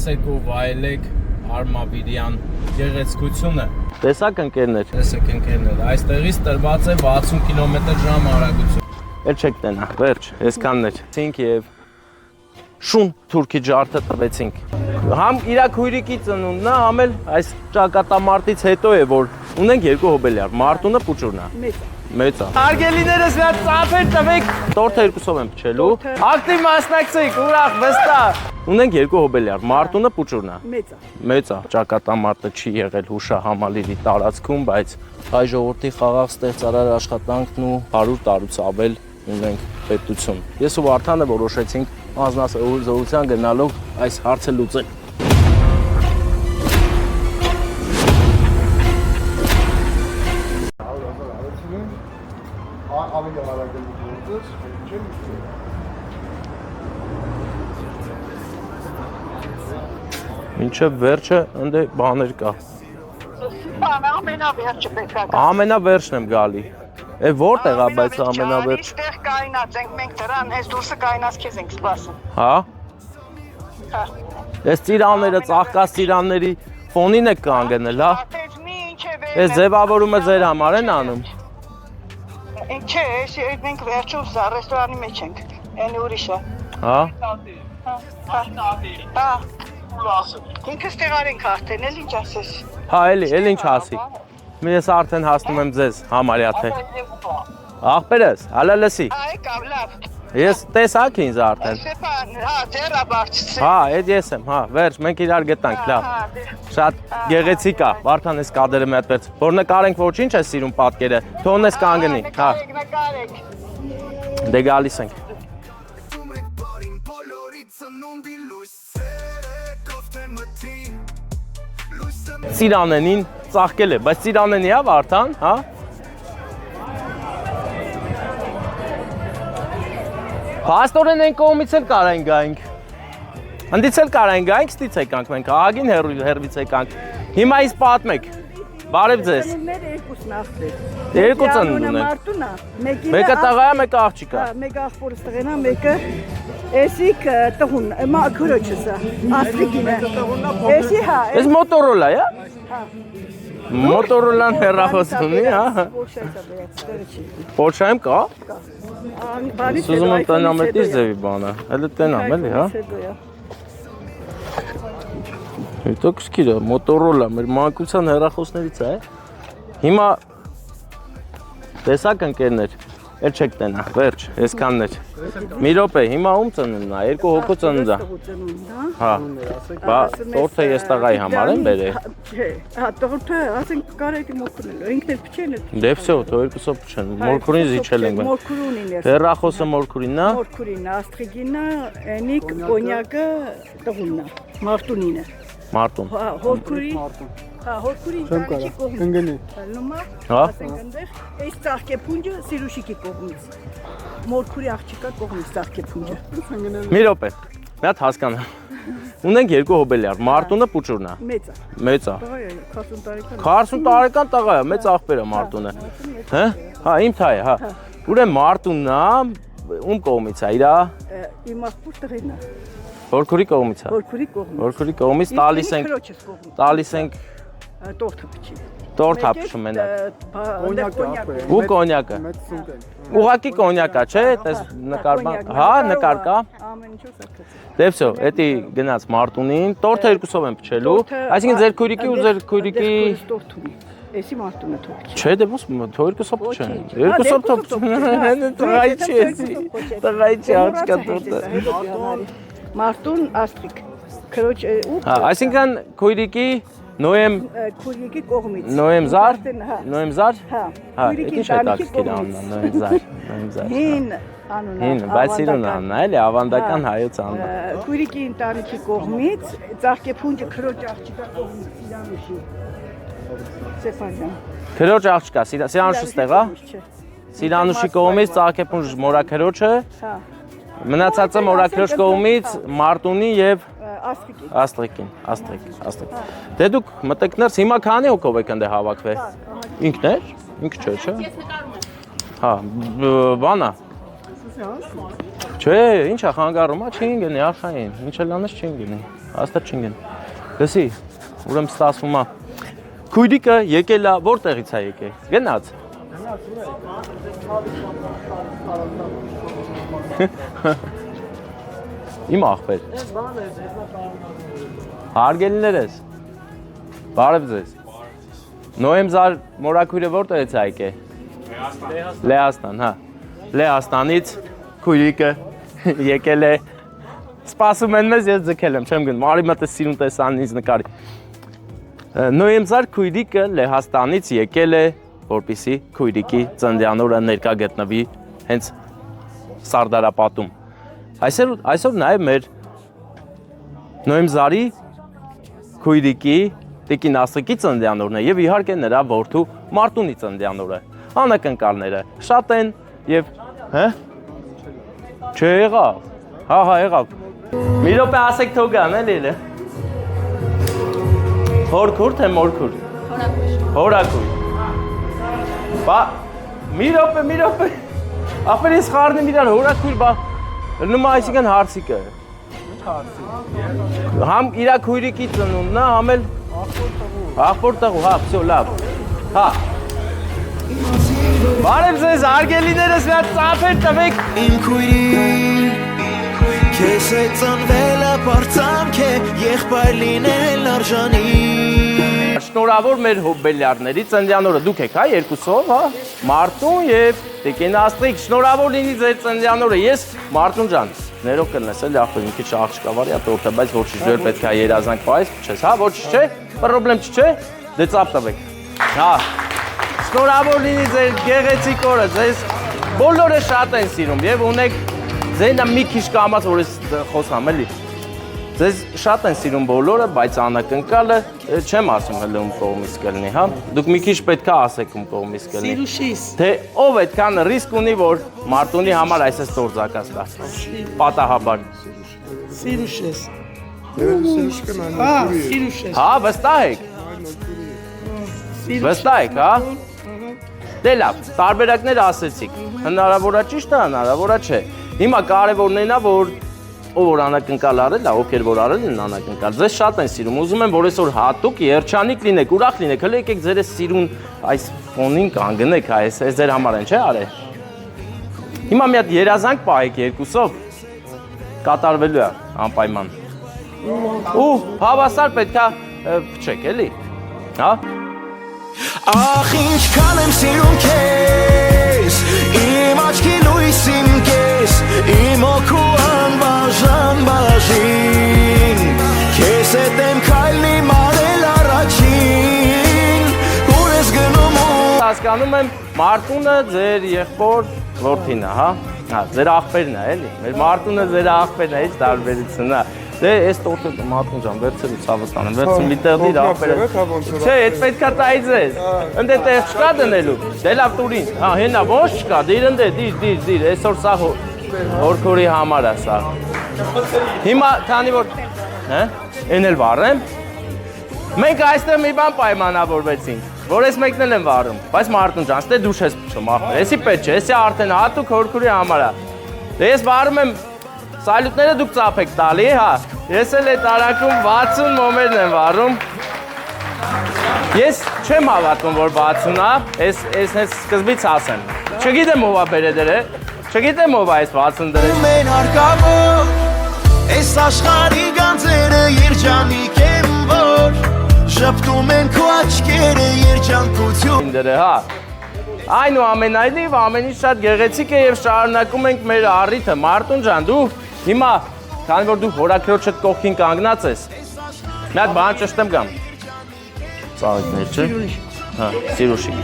տեսեք ու վայելեք Արմավիրյան գեղեցկությունը։ Տեսակ ընկերներ։ Տեսեք ընկերներ, այստեղից տրված է 60 կմ/ժ արագություն։ Էլ չեք տենա, վերջ, այսքաններ։ Ցինք եւ շուն թուրքի ջարդը տվեցինք։ Համ իրա քույրիկի ծնունդն է, համ էլ այս ճակատամարտից հետո է, որ ունենք երկու հոբելյար, Մարտունը, Պուճուրնա։ Մեծ է։ Արգելիներս նա ծափեր տվեք։ Տորթը երկուսով եմ փչելու։ Ակտիվ մասնակցեք, ուրախ, վստահ։ Ունենք երկու հոբելյար, Մարտունը, Պուճուրնա։ Մեծ է։ Ճակատամարտը չի եղել հուշահամալիրի տարածքում, բայց հայ ժողովրդի խաղաղ ստեղծարար աշխատանքն ու 100 տարուց ավել ունենք պետություն։ Ես ու Վարդանը որոշեցինք անձնազոհության գնալով այս հարցը լուծել։ Մինչև վերջը ընդ բաներ կա։ Ամենավերջը պետք է գա։ Ամենավերջն եմ գալի։ Է որտեղ է բայց ամենավերջ։ Այստեղ կայնած ենք մենք դրան, այս դուրսը կայնած քեզ ենք սպասում։ Հա։ Հա։ Այս ծիրանները, ծաղկած ծիրանների ֆոնին եք կանգնել, հա։ Այս ձևավորումը ձեր համար են անում։ Չէ, մենք վերջում սա ռեստորանի մեջ ենք, այն ուրիշ է։ Հա։ Հա։ Ինքս տեղար ենք արդեն, էլ ինչ ասես։ Հա, էլ ինչ ասի։ Ես արդեն հասնում եմ ձեզ համարյա թե։ Աղբերս, հալա լսի։ Այ կամ լավ։ Ես տեսակ ինձ արդեն։ Ստեփան, հա, ձերա բարձր։ Հա, այդ ես եմ, հա, վերջ, մենք իրար գտանք, լավ։ Շատ գեղեցիկ է, Վարդան էս կադրը մի հատ վերջ։ Որ նկարենք ոչինչ է սիրում պատկերը, թողնես կանգնի, հա։ Նկարեք։ Դե գալիս ենք։ Ծիրանենին ծաղկել է, բայց ծիրանենի է Վարդան, հա։ Փաստորեն են կողմից էլ կարային գայինք։ Հնդից էլ կարային գայինք, ստից եկանք մենք, ահագին հերվից եկանք։ Հիմա ինձ պատմեք, բարև ձեզ։ Երկու ծնունդ ունենք։ Մեկը տղա է, մեկը աղջիկ է։ Մեկը աղբորս տղեն է, մեկը էսիկ տղուն, քրոջս է, աստրիկին է։ Էսի հա։ Էս մոտորոլա է։ Մոտորոլան հեռախոս ունի, հա։ Պոլշայում կա։ Սուզում եմ տնամետից ձևի բանը, հելը տնամ էլի, հա։ Հետո կսկիրը, մոտորոլա, մեր մանկության հեռախոսներից է։ Հիմա տեսակ ընկերներ, էլ չեք տենա, վերջ, այսքաններ։ Մի րոպե, հիմա ում ծնունդն է, երկու հոգու ծնունդ է։ Հա, բա տորթը ես տղայի համար եմ բերել։ Հա, տորթը, ասենք կարելի մորքունել, ինքն էլ փչեն է։ Դե վсё, թո երկուսով փչեն, մորքուրին զիջել ենք։ Մորքուրունին է։ Հեռախոսը մորքուրինն է։ Մորքուրինն է, աստրիգինն է, այնիկ կոնյակը տղունն է, Մարտունին է։ Մարտուն։ Հա, հորքուրի։ Հա, հորքուրի ընտանիքի կողմից։ Լումա, ասենք այնտեղ, այս ծաղկեփունջը Սիրուշիկի կողմից։ Մորքուրի աղջիկա կողմից ծաղկեփունջը։ Մի րոպե, մի հատ հասկանամ։ Ունենք երկու հոբելյար, Մարտունը, Պուճուրնա։ Մեծ է։ Մեծ է։ Տղա է, 40 տարեկան։ 40 տարեկան տղա է, մեծ աղբեր է Մարտունը։ Հա? Հա, իմ թայ է, հա։ Ուրեմն Մարտունն է, ում կողմից է, իրա։ Իմ աղբոր տղեն է։ Հորքուրի կողմից է։ Հորքուրի կողմից։ Հորքուրի կողմից տալիս ենք տորթը փչի։ Տորթ հապշում են։ Կոնյակը։ Ու կոնյակը։ Ուղակի կոնյակա, չէ՞, տես նկարման։ Հա, նկար կա։ Ամեն ինչով սակած։ Դե վсё, էդի գնաց Մարտունին, տորթը երկուսով եմ փչելու։ Այսինքն ձեր քույրիկի ու ձեր քույրիկի Էսի Մարտունը թող։ Չէ, դե ո՞ս թող երկուսով փչեն։ Երկուսով թող։ Տղայի չի էսի։ Տղայի չի աղջկա տորթը։ Մարտուն աստրիկ։ Քրոջ ու Հա, այսինքն քույրիկի Նոյեմ քույրիկի կողմից։ Նոյեմզար։ Նոյեմզար։ Հա։ Հա, ինչ է տաքսկիր անունը, Նոյեմզար, Նոյեմզար։ Հին անունը։ Հին, բայց սիրուն անունը, էլի ավանդական հայոց անունը։ Քույրիկի ընտանիքի կողմից, ծաղկեփունջը քրոջ աղջիկա կողմից Սիրանուշի։ Ստեփանյան։ Քրոջ աղջիկա, Սիրանուշը ստեղ է։ Սիրանուշի կողմից ծաղկեփունջ մորաքրոջը։ Հա։ Մնացածը մորաքրոջ կողմից Մարտունի եւ Աստրիկին։ Աստրիկ։ Դե դուք մտեք ներս, հիմա քանի հոգով եք ընդ հավաքվել։ Ինքն էր, ինքը չէ։ Հա, բանա։ Չէ, ի՞նչ է խանգարում, չի գնի արխային, ինչ էլ անես չի գնի։ հաստատ չընկեն։ Լսի, ուրեմն ստացվում է։ Քույրիկը եկել է, որտեղից է եկել։ Գնաց։ Իմ աղբեր։ Հարգելիներ ես։ Բարև ձեզ։ Նոյեմզար մորաքույրը որտեղից է եկել։ Լեհաստան, հա։ Լեհաստանից քույրիկը եկել է։ Սպասում են մեզ, ես ձգել եմ, չեմ գնում։ Արի մտը սիրուն տեսան ինձ նկարի։ Նոյեմզար քույրիկը Լեհաստանից եկել է, որպեսզի քույրիկի ծննդյան օրը ներկա գտնվի հենց Սարդարապատում։ Այսօր նաև մեր Նոյեմզարի քույրիկի Տիկին Ասրիկի ծննդյան օրն է եւ իհարկե նրա որդու Մարտունի ծննդյան օրը։ Անակնկալները շատ են եւ հա չեղավ։ Հա եղավ։ Մի րոպե ասեք թողան էլի։ Հորքուր թե մորքուր։ Հորաքույր։ Բա մի րոպե։ Ապեր ես խառնեմ իրար հորաքույր, բա նոմա այսինքն հարցիկը։ Համ իրա քույրիկի ծնունդն է, համ էլ աղբոր տղու, հա, վсё, լավ։ Հա։ Բարև ձեզ, արգելիներս մի հատ ծափեր տվեք։ Իմ քույրի քեզ է ծնվել է բարձամք է եղբայր լինել արժանի Շնորհավոր մեր հոբելյարների ծննդյան օրը դուք եք, հա, երկուսով, հա, Մարտուն եւ Տիկին Աստրիկ, շնորհավոր լինի ձեր ծննդյան օրը։ Ես Մարտուն ջան, ներող կլնես էլի, ախր մի քիչ աղջկա վարի է տորթը, բայց ոչինչ դեր պետք է երազանք պայես, չես, հա, ոչինչ չէ, պրոբլեմ չէ, դե ծափ տվեք։ Հա։ Շնորհավոր լինի ձեր գեղեցիկ օրը, ձեզ բոլորը շատ են սիրում եւ ունեք ձենա մի քիչ կամած որ ես խոսամ էլի։ Ձեզ շատ են սիրում բոլորը, բայց անակնկալը չեմ ասում հələ ում կողմից կլինի, հա։ Դուք մի քիչ պետք է ասեք ում կողմից կլինի։ Սիրուշիս։ Թե ով այդքան ռիսկ ունի, որ Մարտունի համար այսպես տորձակա ստա։ Պատահաբար։ Սիրուշես։ Սիրուշես։ Հա, վստահ եք։ Վստահ եք, հա։ Դե լավ, տարբերակներ ասեցիք։ Հնարավոր է ճիշտ է, հնարավոր է չէ։ Հիմա կարևորն այն է, որ ով որ անակնկալ արել է, ովքեր որ արել են անակնկալ, ձեզ շատ են սիրում։ Ուզում եմ, որ այսօր հատուկ երջանիկ լինեք, ուրախ լինեք, հələ եկեք ձեր սիրուն այս ֆոնին կանգնեք, այս ձեր համար են, չէ՞ արել։ Հիմա մի հատ երազանք պահեք երկուսով, կատարվելու է անպայման։ Ու հավասար պետք է փչեք, էլի։ Հա։ Ախ ինչքան եմ սիրում քեզ իմ աչքի լույսին քեզ իմ օգու անբաժան բաժին քեզ հետ եմ քայլի մարել առաջին ուր ես գնում Հասկանում եմ Մարտունը ձեր եղբոր որդին է, հա։ Հա, ձեր աղբերն է, էլի։ Մեր Մարտունը ձեր աղբերն է, ինչ տարբերություն է։ Դե այս տորտը Մարտուն ջան, վերցրու ցավը տանեմ, վերցրու մի տեղ դիր աղբերը։ Չէ, այդ պետքա տայի ձեզ։ Ընդ տեղ չկա դնելու։ Դե լավ տուրին։ Հա, հենա ոչ չկա, դիր ընդ դիր, այսօր սա հորքորի համար է սա։ Հիմա քանի որ, հա, էն էլ վառեմ։ Մենք այստեղ մի բան պայմանավորվեցինք, որ ես մեկն էլ եմ վառում, բայց Մարտուն ջան, ստե դուշ ես փչում, ախր, էսի պետք չէ, էսի արդեն հատուկ հորքորի համար է։ Դե ես վառում եմ Սալյուտները դուք ծափ եք տալի, հա։ Ես էլ այդ արակում 60 մոմերն եմ վառում։ Ես չեմ հավատում, որ 60 է, ես հենց սկզբից ասեմ։ Չգիտեմ ով է բերել, չգիտեմ ով է այս 60 դրել։ Մեն հարկավոր այս աշխարհի գանձերը երջանիկ եմ որ շփտում են քո աչքերը երջանկություն Դրե, հա։ Այնուամենայնիվ ամեն ինչ շատ գեղեցիկ է եւ շարունակում ենք մեր առիթը։ Մարտուն ջան, դու հիմա, քանի որ դու հորաքրոջդ կողքին կանգնած ես, մի հատ բան ճշտեմ գամ։ Ծաղիկներ, չէ՞։ Հա, սիրուշի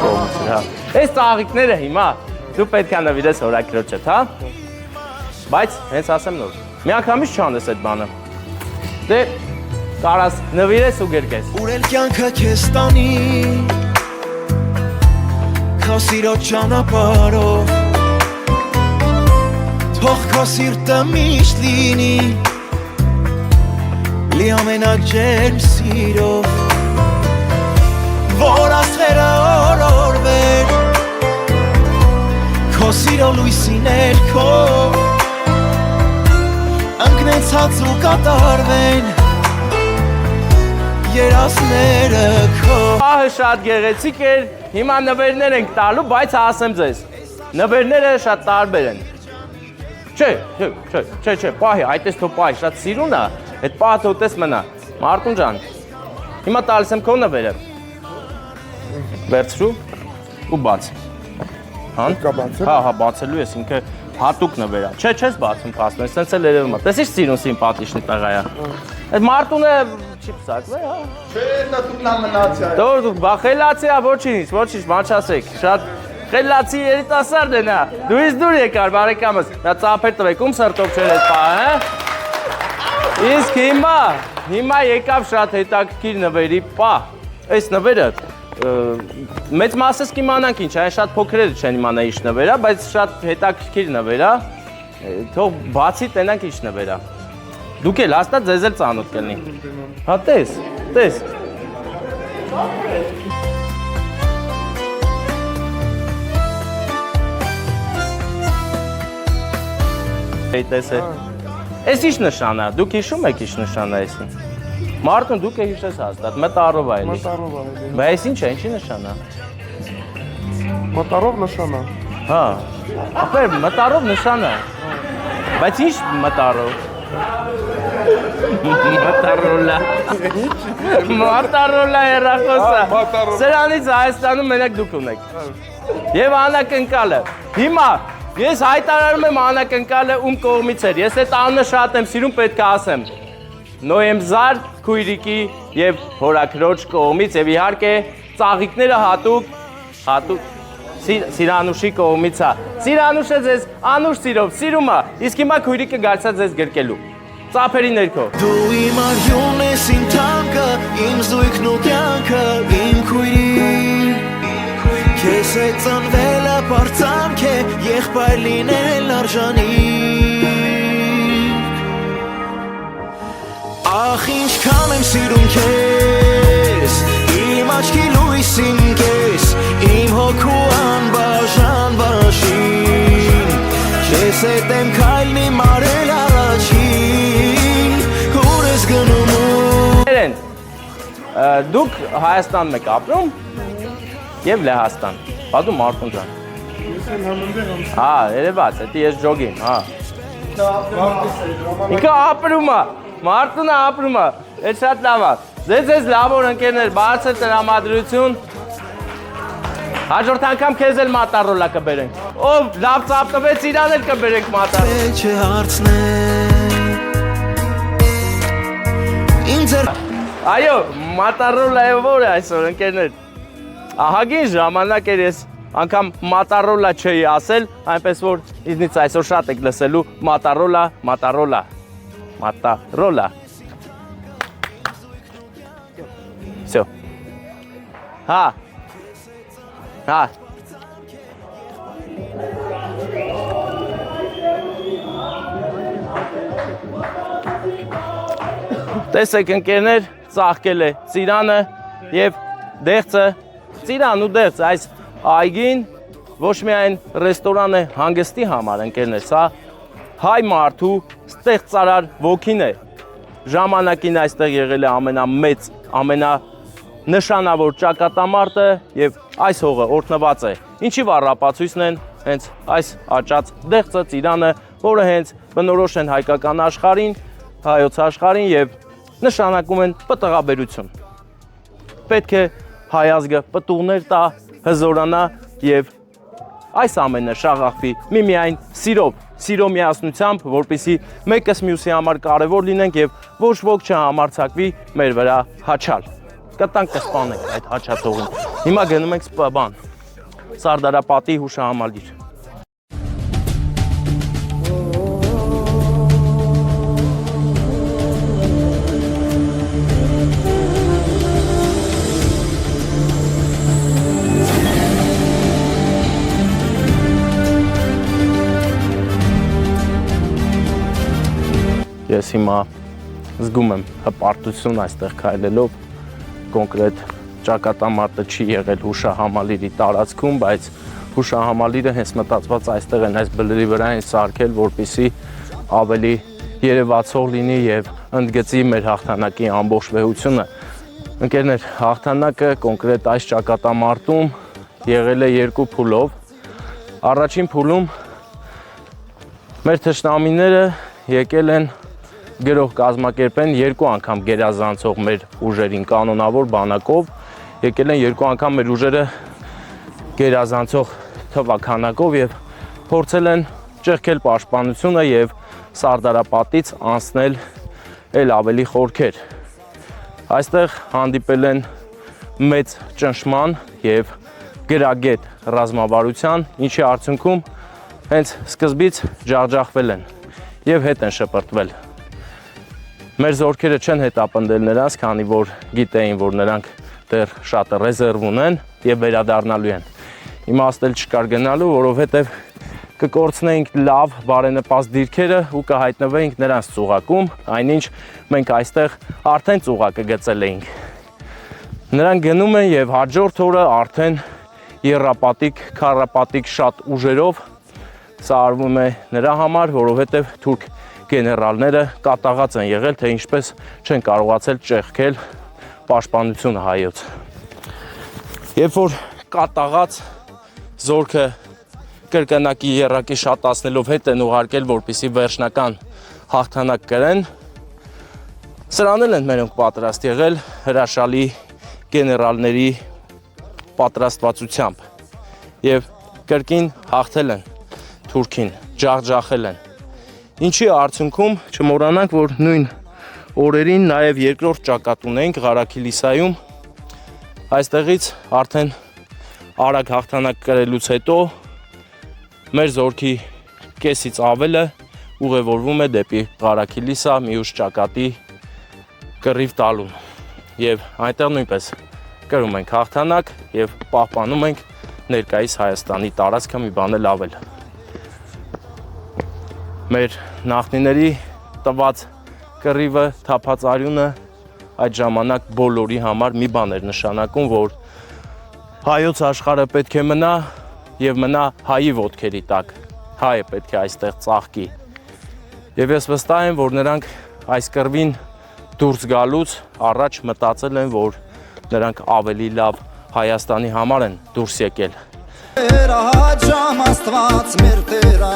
կողմից, հա։ Այս ծաղիկները հիմա դու պետք է նվիրես հորաքրոջդ, հա։ Բայց հենց ասեմ նոր, մի անգամից չանես այդ բանը։ Դե կարաս նվիրես ու գրկես։ Ուրել կյանքը քեզ տանի Քո սիրո ճանապարհով Թող քո սիրտը միշտ լինի Լի ամենաջերմ սիրով Որ աստղերը օրորվեր Քո սիրո լույսի ներքո Ընկնել ունեցած ու կատարվեն երասները քո Ահը շատ գեղեցիկ էր, հիմա նվերներ ենք տալու, բայց ասեմ ձեզ, նվերները շատ տարբեր են։ Չէ, պահի, այդպես թո պահի, շատ սիրուն է, այդ պահը թո տես մնա, Մարտուն ջան, հիմա տալիս եմ քո նվերը, վերցրու ու բաց, հա, բացելու ես ինքը հատուկ նվերա, չէ, չես բացում պասնում, սենց էլ երևում է, տեսիշ սիրուն սիմպատիշնի տղայա, այդ Մարտունը չի պսակվե, հա։ Չէ, դա դուք նամնացի այ։ Դոր դուք բախելացի է, ոչինչ, մանչասեք, շատ խելացի երիտասարդ է նա, դու իս դուր եկար, բարեկամս, նա ծափեր տվեք, ում սրտով չեր էդ պահը, հա։ Իսկ հիմա եկավ շատ հետաքրքիր նվերի պահ, այս նվերը, մեծ մասս կիմանանք ինչ, այն շատ փոքրերը չեն իմանա ինչ նվեր է, բայց շատ հետաքրքիր նվեր է, թող բացի տենանք ինչ նվեր է։ Դուք էլ հաստատ ձեզ էլ ծանոթ կլինի։ Հա տես։ Տես է։ Էս ինչ նշան է, դուք հիշում եք ինչ նշան է էսին։ Մարտուն դուք է հիշես հաստատ, մտարով է էլի։ Մտարով է էլի։ Բա էս ինչ է, ինչի նշան է։ Մտարով նշան է։ Հա։ Ապեր մտարով նշան է։ Բայց ինչ մտարով։ Մոտարոլա երախոսա։ Սրանից Հայաստանում մենակ դուք ունեք։ Եվ անակնկալը։ Հիմա ես հայտարարում եմ անակնկալը ում կողմից էր։ Ես այդ անունը շատ եմ սիրում, պետք է ասեմ։ Նոյեմզար Քույրիկի եւ հորաքրոջ կողմից եւ իհարկե ծաղիկները հատուկ Սիրանուշի կողմից է։ Սիրանուշը ձեզ անուշ սիրով սիրում է, իսկ հիմա Քույրիկը գալցա ձեզ գրկելու։ Ծափերի ներքո։ Դու իմ արյունն ես իմ թանկը, իմ զույգն ու կյանքը, իմ քույրիկ Քեզ հետ ծնվելը պարծանք է, եղբայր լինել արժանիք Ախ ինչքան եմ սիրում քեզ, իմ աչքի լույսին կես, իմ հոգու անբաժան բաշին Քեզ հետ եմ քայլնի մարել առաջին, ուր ես գնում Դուք Հայաստանում եք ապրում և Լեհաստան, բադու Մարտուն ջան Հա, երևաց, էտի ես ջոգին, հա Ինքը ապրում է, Մարտունը ապրում է, էտ շատ լավ է Ձեզ լավոր ընկերներ, բարձր տրամադրություն Հաջորդ անգամ քեզ էլ մատառոլա կբերենք Ով լավ ծապտվեց իրան էլ կբերենք մատառոլա Չէ հարցնեն Ինձ էր Այո, մատառոլայը որ է այսօր ընկերներ Ահագին ժամանակ էր ես անգամ մատառոլա չէի ասել Այնպես որ իզնից այսօր շատ եք լսելու մատառոլա Всё Հա Տեսեք ընկերներ, ծաղկել է ծիրանը և դեղցը, ծիրան ու դեղցը, այս այգին ոչ միայն ռեստորան է հանգստի համար ընկերներ, սա հայ մարդու ստեղծարար ոգին է, ժամանակին այստեղ եղել է ամենամեծ, ամենանշանավոր ճակատամարտը և այս հողը օրհնված է, ինչի վառապացույցն են հենց այս աճած դեղցը, ծիրանը, որը հենց բնորոշ են հայկական աշխարհին, հայոց աշխարհին և նշանակում են պտղաբերություն։ Պետք է հայ ազգը պտուղներ տա, հզորանա և այս ամենը շաղախվի միմիայն սիրո միասնությամբ, որպեսզի մեկս մյուսի համար կարևոր լինենք և ոչ ոք չհամարձակվի մեր վրա հաչալ։ Կտանք կսպանենք այդ հաչածողին։ Հիմա գնում ենք Սարդարապատի հուշահամալիր։ Ես հիմա զգում եմ հպարտություն այստեղ քայլելով, կոնկրետ ճակատամարտը չի եղել հուշահամալիրի տարածքում, բայց հուշահամալիրը հենց մտածված այստեղ են այս բլրի վրա են սարքել, որպեսզի ավելի երևացող լինի եւ ընդգծի մեր հաղթանակի ամբողջ վեհությունը։ Ընկերներ, հաղթանակը կոնկրետ այս ճակատամարտում եղել է 2 փուլով։ Առաջին փուլում մեր թշնամիները եկել են գրող կազմակերպեն 2 անգամ գերազանցող մեր ուժերին կանոնավոր բանակով, եկել են 2 անգամ մեր ուժերը գերազանցող թվականակով եւ փորձել են ճեղքել պաշտպանությունը եւ Սարդարապատից անցնել էլ ավելի խորքեր։ Այստեղ հանդիպել են մեծ ճնշման եւ գրագետ ռազմավարության, ինչի արդյունքում հենց սկզբից ջախջախվել են եւ հետ են շպրտվել։ Մեր զորքերը չեն հետապնդել նրանց, քանի որ գիտեին, որ նրանք դեռ շատ ռեզերվ ունեն եւ վերադառնալու են։ Իմաստ էլ չկար գնալու, որովհետեւ կկորցնեինք լավ բարենպաստ դիրքերը ու կհայտնվեինք նրանց ծուղակում, այնինչ մենք այստեղ արդեն ծուղակը գծել էինք։ Նրանք գնում են եւ հաջորդ օրը արդեն եռապատիկ, քառապատիկ շատ ուժերով, սա արվում է նրա համար, որովհետեւ թուրք գեներալները կատաղած են եղել, թե ինչպես չեն կարողացել ճեղքել պաշտպանությունը հայոց։ Երբ որ կատաղած զորքը կրկնակի եռակի շատացնելով հետ են ուղարկել, որպեսզի վերջնական հաղթանակ կրեն, սրան էլ են մերոնք պատրաստ եղել հրաշալի գեներալների պատրաստվածությամբ եւ կրկին հաղթել են թուրքին, ջախջախել են։ Ինչի արդյունքում չմոռանանք, որ նույն օրերին նաև երկրորդ ճակատ ունենք Ղարաքիլիսայում, այստեղից արդեն արագ հաղթանակ կրելուց հետո մեր զորքի կեսից ավելը ուղևորվում է դեպի Ղարաքիլիսա մյուս ճակատի կռիվ տալուն եւ այնտեղ նույնպես կրում ենք հաղթանակ եւ պահպանում ենք ներկայիս Հայաստանի տարածքը մի բան էլ ավել։ Մեր նախնիների տված կռիվը, թափած արյունը այդ ժամանակ բոլորի համար մի բան էր նշանակում, որ հայոց աշխարհը պետք է մնա եւ մնա հայի ոտքերի տակ։ Հայը պետք է այստեղ ծաղկի։ Եվ ես վստահ եմ, որ նրանք այս կռվին դուրս գալուց առաջ մտածել են, որ նրանք ավելի լավ Հայաստանի համար են դուրս եկել։ Աստված մեր Տերը